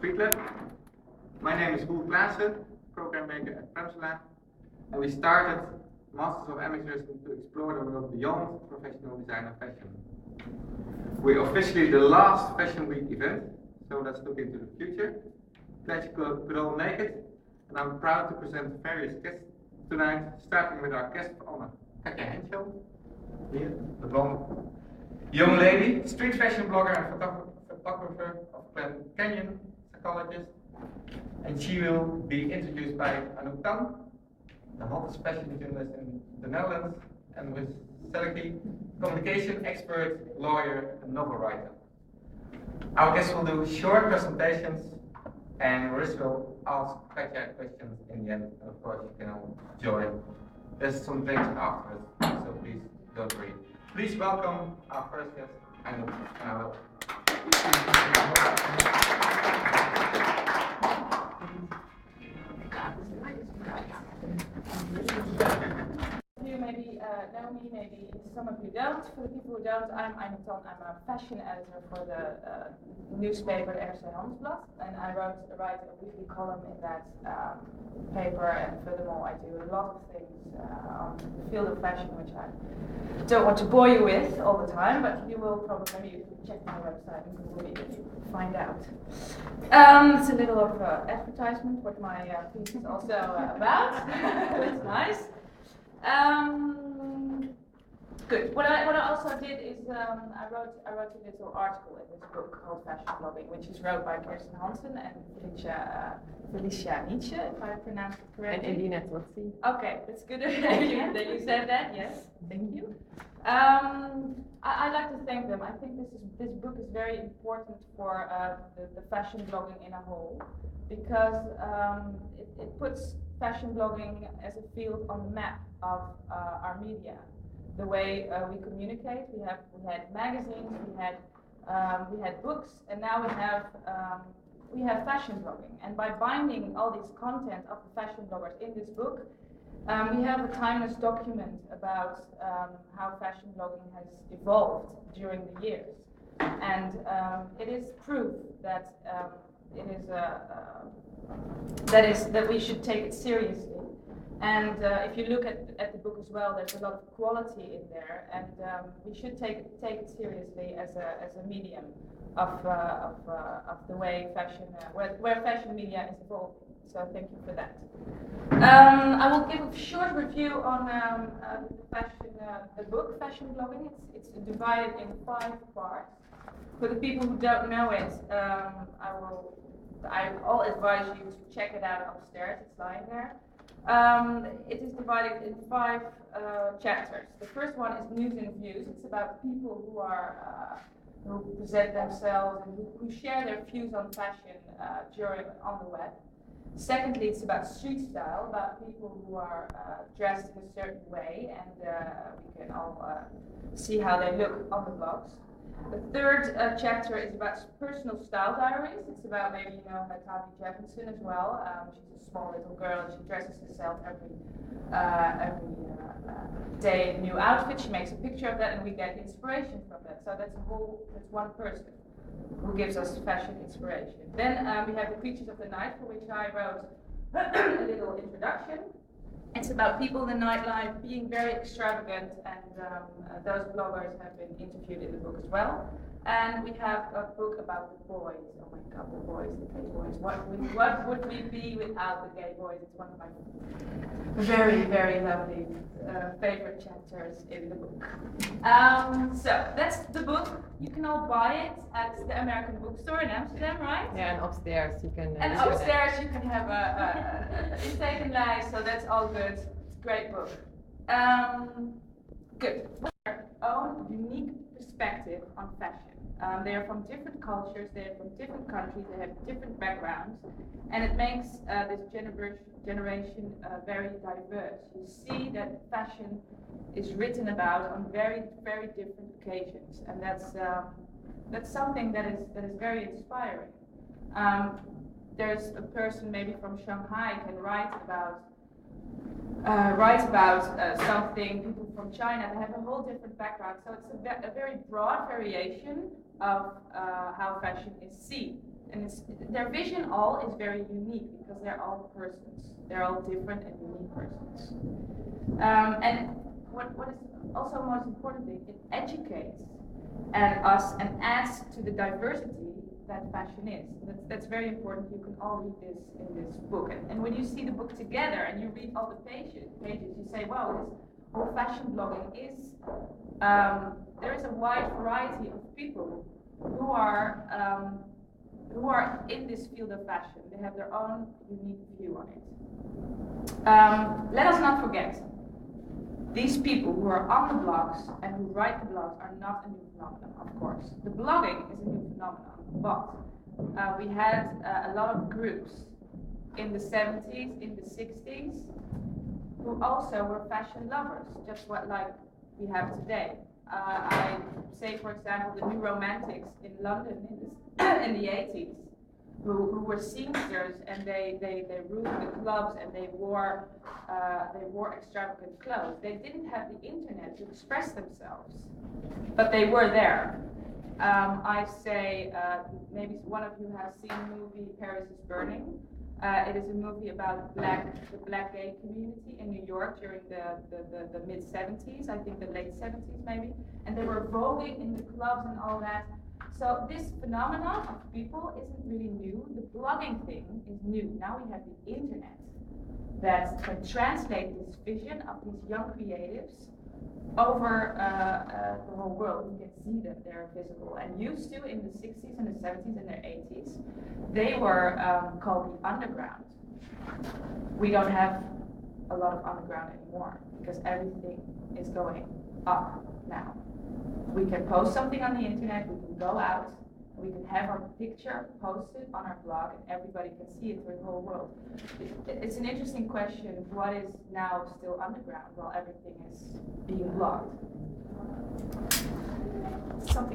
Street Lab. My name is Roel Klaassen, program maker at Amsterdam, and we started Masters of Amateurs to explore the world beyond professional design and fashion. We're officially the last Fashion Week event, so let's look into the future. Glad you could all make it, and I'm proud to present various guests tonight, starting with our guest of honor, Katja Henschel. Here, the blonde young lady, street fashion blogger and photographer of Glen Canyon, psychologist. And she will be introduced by Anouk Tan, the hottest fashion journalist in the Netherlands, and with Selkie, communication expert, lawyer, and novel writer. Our guests will do short presentations, and Maurice will ask Katja questions in the end, and of course you can all join. There's some drinks afterwards, so please don't worry. Please welcome our first guest, Anouk. You maybe know me, maybe some of you don't. For the people who don't, I'm Anouk Tan. I'm a fashion editor for the newspaper RC Handelsblad, and I write a weekly column in that paper, and furthermore I do a lot of things on the field of fashion, which I don't want to bore you with all the time, but you will probably, maybe you can check my website and Google it and find out. It's a little of advertisement, what my piece is also about. That's nice. Good. What I also did is I wrote a little article in this book called Fashion Blogging, which is wrote by Kirsten Hansen and Felicia Nietzsche, if I pronounced it correctly. And Edina Trotzi. Okay, that's good that you said that. Yes, thank you. I'd like to thank them. I think this book is very important for the fashion blogging in a whole, because it puts fashion blogging as a field on the map of our media. The way we communicate, we had magazines, we had books, and now we have fashion blogging. And by binding all this content of the fashion bloggers in this book, we have a timeless document about how fashion blogging has evolved during the years, and it is proof that that we should take it seriously. And if you look at the book as well, there's a lot of quality in there, and we should take it seriously as a medium of the way fashion, where fashion media is evolving. So thank you for that. I will give a short review on the book Fashion Blogging. It's divided in 5 parts. For the people who don't know it, I'll advise you to check it out upstairs. It's lying there. It is divided in 5 chapters. The first one is news and views. It's about people who present themselves and who share their views on fashion on the web. Secondly, it's about street style, about people who are dressed in a certain way, and we can all see how they look on the blogs. The third chapter is about personal style diaries. It's about, maybe you know Tavi Jefferson as well. She's a small little girl and she dresses herself every day in a new outfit. She makes a picture of that and we get inspiration from that. So that's one person who gives us fashion inspiration. Then we have the Creatures of the Night, for which I wrote a little introduction. It's about people in the nightlife being very extravagant, and those bloggers have been interviewed in the book as well. And we have a book about the boys. Oh my God, the boys, the gay boys. What would we be without the gay boys? It's one of my very, very lovely favorite chapters in the book. So that's the book. You can all buy it at the American bookstore in Amsterdam, right? Yeah, and upstairs you can. And upstairs you can have a intekenlijst, so that's all good. It's a great book. Good. Their own unique perspective on fashion. They are from different cultures, they are from different countries, they have different backgrounds, and it makes this generation very diverse. You see that fashion is written about on very, very different occasions, and that's something that is very inspiring. There's a person maybe from Shanghai can write about something. People from China, they have a whole different background, so it's a very broad variation of how fashion is seen. And their vision all is very unique because they're all persons. They're all different and unique persons. And what is also most important thing, it educates us and adds to the diversity that fashion is. That's very important. You can all read this in this book. And when you see the book together and you read all the pages, you say, wow, this whole fashion blogging is, there is a wide variety of people who are in this field of fashion. They have their own unique view on it. Let us not forget, these people who are on the blogs and who write the blogs are not a new phenomenon, of course. The blogging is a new phenomenon, but we had a lot of groups in the 70s, in the 60s, who also were fashion lovers, just like we have today. I say, for example, the New Romantics in London in the 80s, who were seamsters, and they ruled the clubs, and they wore extravagant clothes. They didn't have the internet to express themselves, but they were there. I say, maybe one of you has seen the movie Paris is Burning. It is a movie about the black gay community in New York during the mid-70s, I think the late 70s maybe, and they were voguing in the clubs and all that. So this phenomenon of people isn't really new. The blogging thing is new. Now we have the internet that can translate this vision of these young creatives over the whole world. You can see that they're visible. And used to, in the 60s and the 70s and the 80s, they were called the underground. We don't have a lot of underground anymore because everything is going up now. We can post something on the internet, we can go out, we can have our picture posted on our blog, and everybody can see it through the whole world. It's an interesting question, what is now still underground while everything is being blogged? Something